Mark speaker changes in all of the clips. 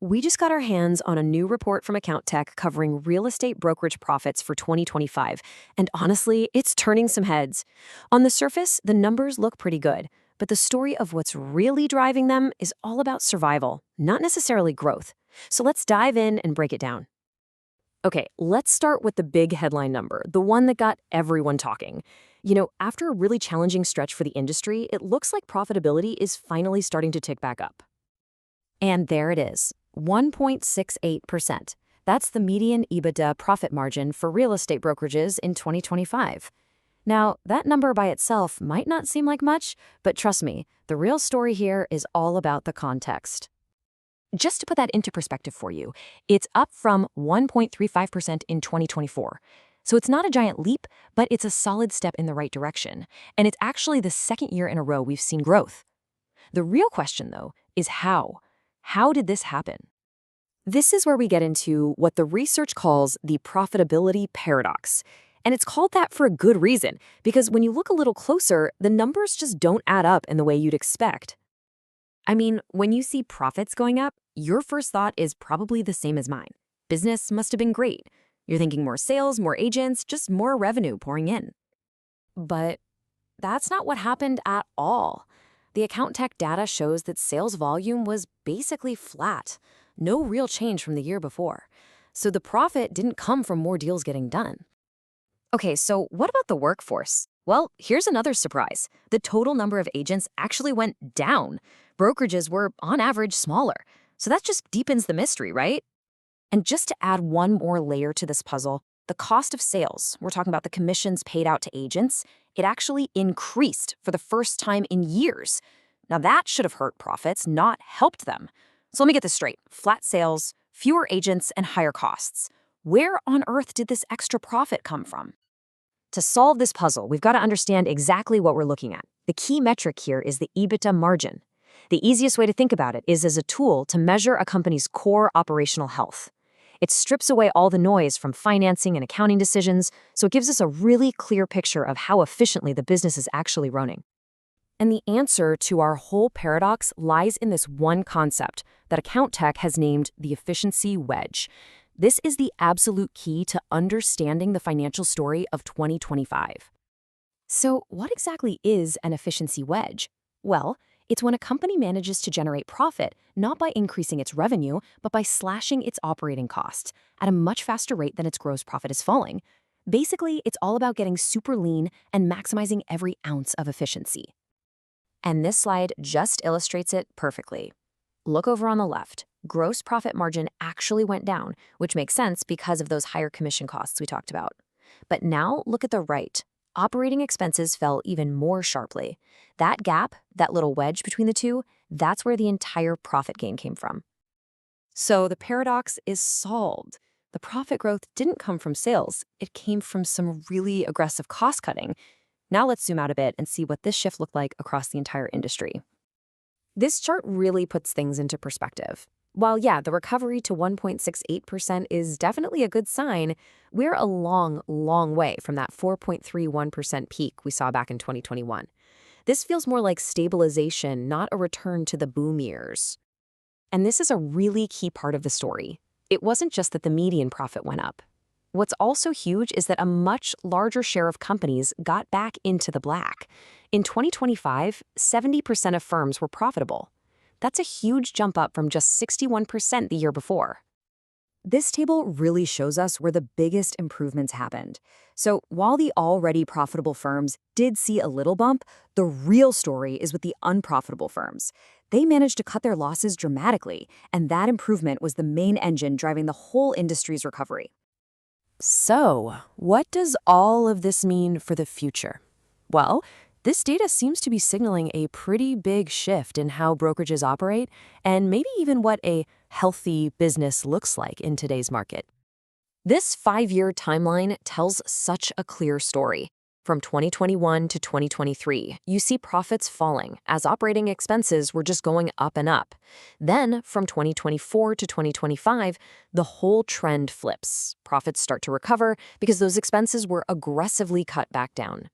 Speaker 1: We just got our hands on a new report from AccountTECH covering real estate brokerage profits for 2025, and honestly, it's turning some heads. On the surface, the numbers look pretty good, but the story of what's really driving them is all about survival, not necessarily growth. So let's dive in and break it down. Okay, let's start with the big headline number, the one that got everyone talking. After a really challenging stretch for the industry, it looks like profitability is finally starting to tick back up. And there it is, 1.68%. That's the median EBITDA profit margin for real estate brokerages in 2025. Now, that number by itself might not seem like much, but trust me, the real story here is all about the context. Just to put that into perspective for you, it's up from 1.35% in 2024. So it's not a giant leap, but it's a solid step in the right direction. And it's actually the second year in a row we've seen growth. The real question, though, is how? How did this happen? This is where we get into what the research calls the profitability paradox. And it's called that for a good reason, because when you look a little closer, the numbers just don't add up in the way you'd expect. I mean, when you see profits going up, your first thought is probably the same as mine. Business must have been great. You're thinking more sales, more agents, just more revenue pouring in. But that's not what happened at all. The AccountTECH data shows that sales volume was basically flat, no real change from the year before. So the profit didn't come from more deals getting done. Okay, so what about the workforce? Well, here's another surprise. The total number of agents actually went down. Brokerages were, on average, smaller. So that just deepens the mystery, right? And just to add one more layer to this puzzle, the cost of sales, we're talking about the commissions paid out to agents, it actually increased for the first time in years. Now that should have hurt profits, not helped them. So let me get this straight. Flat sales, fewer agents, and higher costs. Where on earth did this extra profit come from? To solve this puzzle, we've got to understand exactly what we're looking at. The key metric here is the EBITDA margin. The easiest way to think about it is as a tool to measure a company's core operational health. It strips away all the noise from financing and accounting decisions, so it gives us a really clear picture of how efficiently the business is actually running. And the answer to our whole paradox lies in this one concept that AccountTECH has named the efficiency wedge. This is the absolute key to understanding the financial story of 2025. So what exactly is an efficiency wedge? Well, it's when a company manages to generate profit, not by increasing its revenue, but by slashing its operating costs at a much faster rate than its gross profit is falling. Basically, it's all about getting super lean and maximizing every ounce of efficiency. And this slide just illustrates it perfectly. Look over on the left. Gross profit margin actually went down, which makes sense because of those higher commission costs we talked about. But now look at the right. Operating expenses fell even more sharply. That gap, that little wedge between the two, that's where the entire profit gain came from. So the paradox is solved. The profit growth didn't come from sales. It came from some really aggressive cost cutting. Now let's zoom out a bit and see what this shift looked like across the entire industry. This chart really puts things into perspective. While yeah, the recovery to 1.68% is definitely a good sign, we're a long, long way from that 4.31% peak we saw back in 2021. This feels more like stabilization, not a return to the boom years. And this is a really key part of the story. It wasn't just that the median profit went up. What's also huge is that a much larger share of companies got back into the black. In 2025, 70% of firms were profitable. That's a huge jump up from just 61% the year before. This table really shows us where the biggest improvements happened. So while the already profitable firms did see a little bump, the real story is with the unprofitable firms. They managed to cut their losses dramatically, and that improvement was the main engine driving the whole industry's recovery. So, what does all of this mean for the future? Well, this data seems to be signaling a pretty big shift in how brokerages operate and maybe even what a healthy business looks like in today's market. This 5-year timeline tells such a clear story. From 2021 to 2023, you see profits falling as operating expenses were just going up and up. Then, from 2024 to 2025, the whole trend flips. Profits start to recover because those expenses were aggressively cut back down.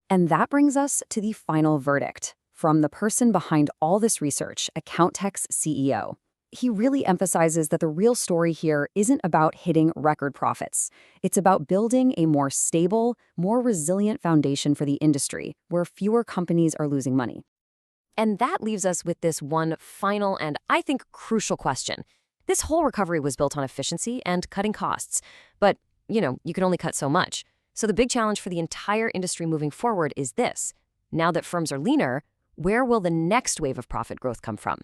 Speaker 1: And that brings us to the final verdict from the person behind all this research, AccountTECH's CEO.
Speaker 2: He really emphasizes that the real story here isn't about hitting record profits. It's about building a more stable, more resilient foundation for the industry, where fewer companies are losing money.
Speaker 1: And that leaves us with this one final and, I think, crucial question. This whole recovery was built on efficiency and cutting costs. But, you can only cut so much. So the big challenge for the entire industry moving forward is this. Now that firms are leaner, where will the next wave of profit growth come from?